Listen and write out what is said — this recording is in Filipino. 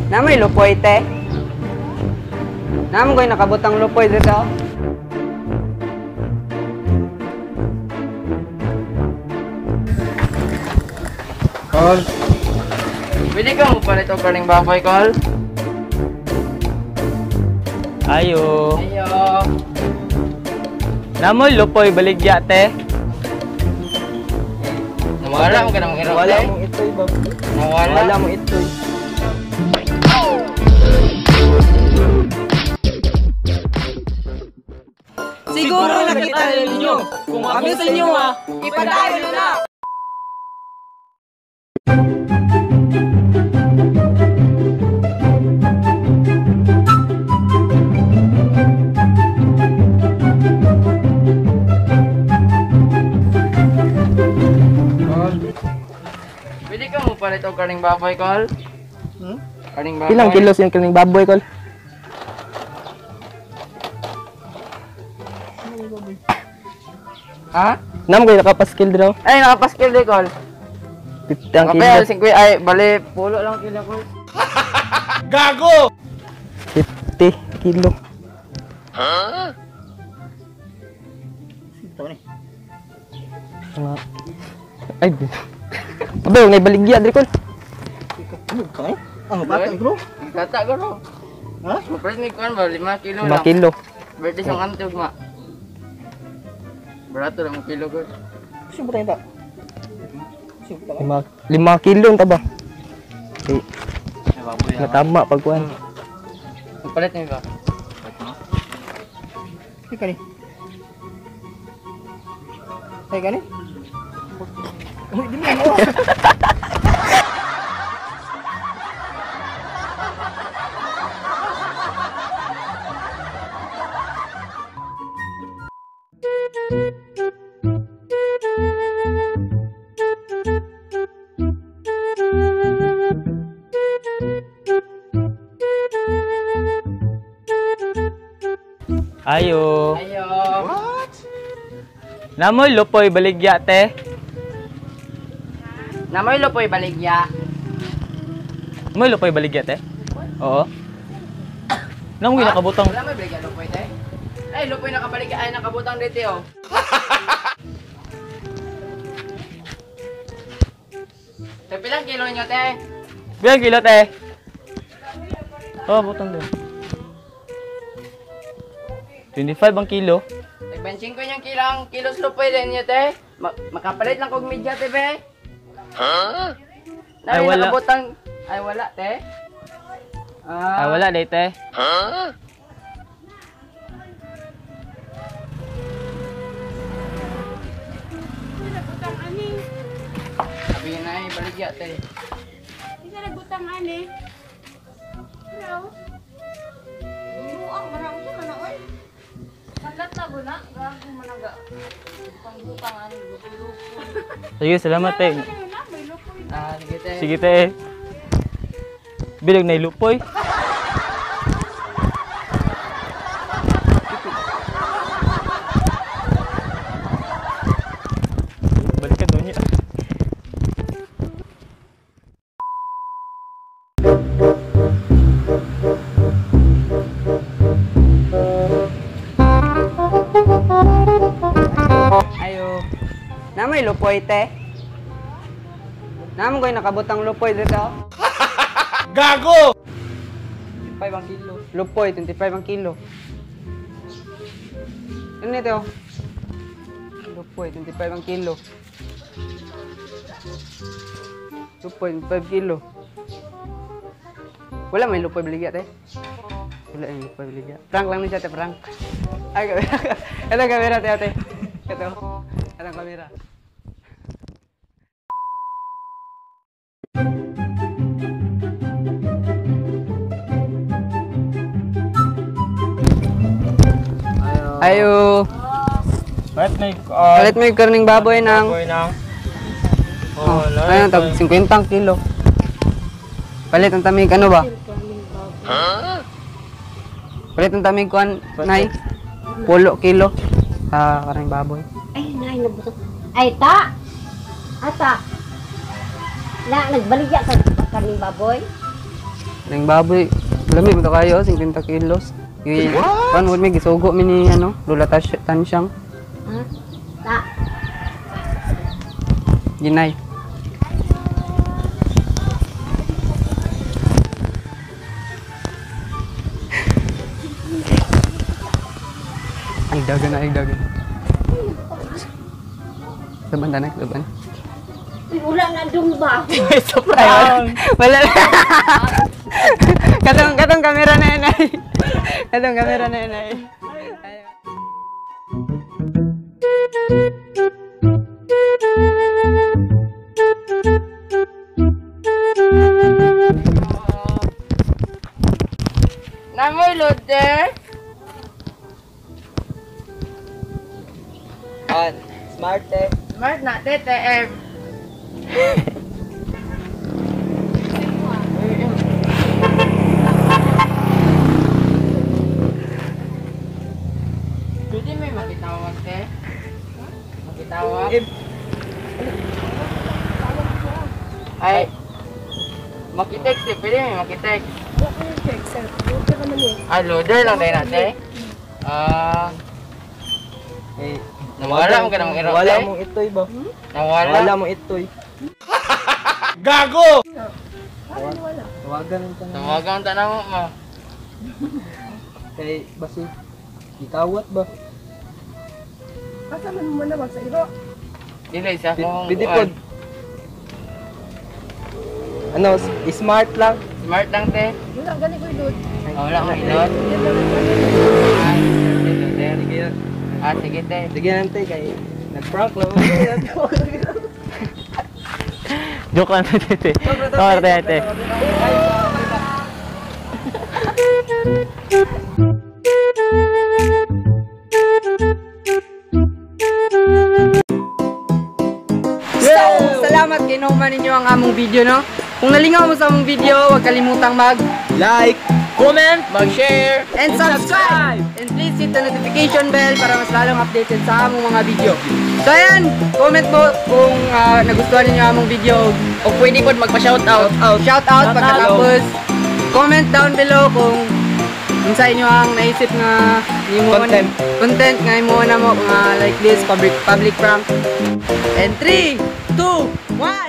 Namay lupoy, te. Naman ko'y nakabutang lupoy dito. Col, pwede ka mo palit o kaling baboy, Col? Ayo. Ayo. Namoy lupoy baligya te. Nawala mo ka ng hirap, Wala eh. mong ito'y, Bob. Nawala. Wala mong ito'y. Siguro nakita ninyo. Kung kami sa inyo ipadayo nyo na. Col, pwede ka mo palit o kaling baboy, Col? Kaling baboy. Ilang kilos yung kiling baboy, Col? Ha? Naman ko'y nakapaskil dito. Ay, nakapaskil di, Col. 50 ang Kapaya, kilo. 50, ay, bali, pulo lang kilo, Col. 50 kilo. Mga... Ay, abe, huwag na ibaligya, Dre, Col. Ang bata, bro? Gata, bro. Ha? Mapalit ni Kwan ba? 5 kilo 5 lang. kilo. Berti sang antog, ma. Barato lang 1 kilo, Col. 5 kilo ang taba. Okay. Natama pagkuhan. Mapalit ni ba? Ay, kani. Ay, kani. Uy, di mo mo. Ayo. Ayo. Namoy lupoy baligya te. Namoy lupoy baligya. Namoy lupoy baligya te. Oo. Namoy nakabutang. Wala may baligya lupoy, te. Ay, lupoy nakabaligya. Ay, nakabutang dito, oh. Te, pilang kilo nyo, te? Bilang kilo te. Oh, butang din. 25 ang kilo. Nagbenching ko yung kilos lupoy din nyo, te. Makapalit lang kong media, te, be. Ha? Ay, wala. Nakabutang. Ay, wala, te. Ay wala day te. Sabi na ay, baligya, te. Hindi ka nagbutang ani. Hello? Buang manang siya mana oy. Maglat na guna, gago managa. Pang-butang ani, lupo-lupo. Sige, salamat te. Ano na, may lupo yun. Sige, te. Sige te. Bilang na lupoy. Balik ka doon niya. Ayo. Namay lupoy, te. Naman ko'y nakabutang lupoy dito. Gago! 25 ang kilo. Lupoy, 25 ang kilo. Ano ito? Lupoy, 25 ang kilo. Lupoy, 25 kilo. Wala may lupoy baligya, te. Wala yung lupoy baligya. Prank lang niya, te, prank. Ay, kamera. Ito ang kamera, te, ate. Ito. Ito ang kamera. Ayo. Right na Palit mo yung karning baboy ng... ng. Oh, ayun, tag 50 ang kilo. Palit ang tamig, ano ba? Palit ang tamig kuan, nay. 10 kilo. Karning baboy. Ay, nay, nabutang. Ay, ta! Ata! Na, nagbaligya ka kaning baboy? Nang baboy, lami mo to kayo, 50 kilos. Kan mo may gisugo mi ni ano, Lula Tansyang. Ginay. Ay dagan na, ay dagan. Laban tanak, laban. Wala na dong ba? Wala. Katong kamera na yan ay. Katong kamera na yan ay. Namoy lote. Smart eh. Smart na TTM. Pwede may makitawag te? Makitawag? Ay, makitext eh. Pwede may makitext. Ah, loader lang tayo natin. Eh, Nawala mo ka ng iro wala te? mong itoy ba? Nawala? Wala mong itoy. Gago! Tawagan ang tanong. Tawagan ta na mo ma. Kay basi ikawat ba? Dili sa akong Pwede po. Ano, smart lang. Smart lang te. Wala, gani ko ilod. Wala mo ilot. Ah, Sige, Ah, sige te. sige nante kay nag-prank lang. Joke lang tete. Tawar tete. So, salamat kay nauman ninyo ang among video, no? Kung nalingaw mo sa among video, huwag kalimutang Like, comment, Mag-share. and subscribe! And please hit the notification bell para mas lalong updated sa among mga video. So ayan, comment mo kung nagustuhan ninyo ang among video o pwede po magpa-shoutout. Shoutout pagkatapos. Comment down below kung sa inyo ang naisip nga content nga imo na mo nga like this public prank. And 3, 2, 1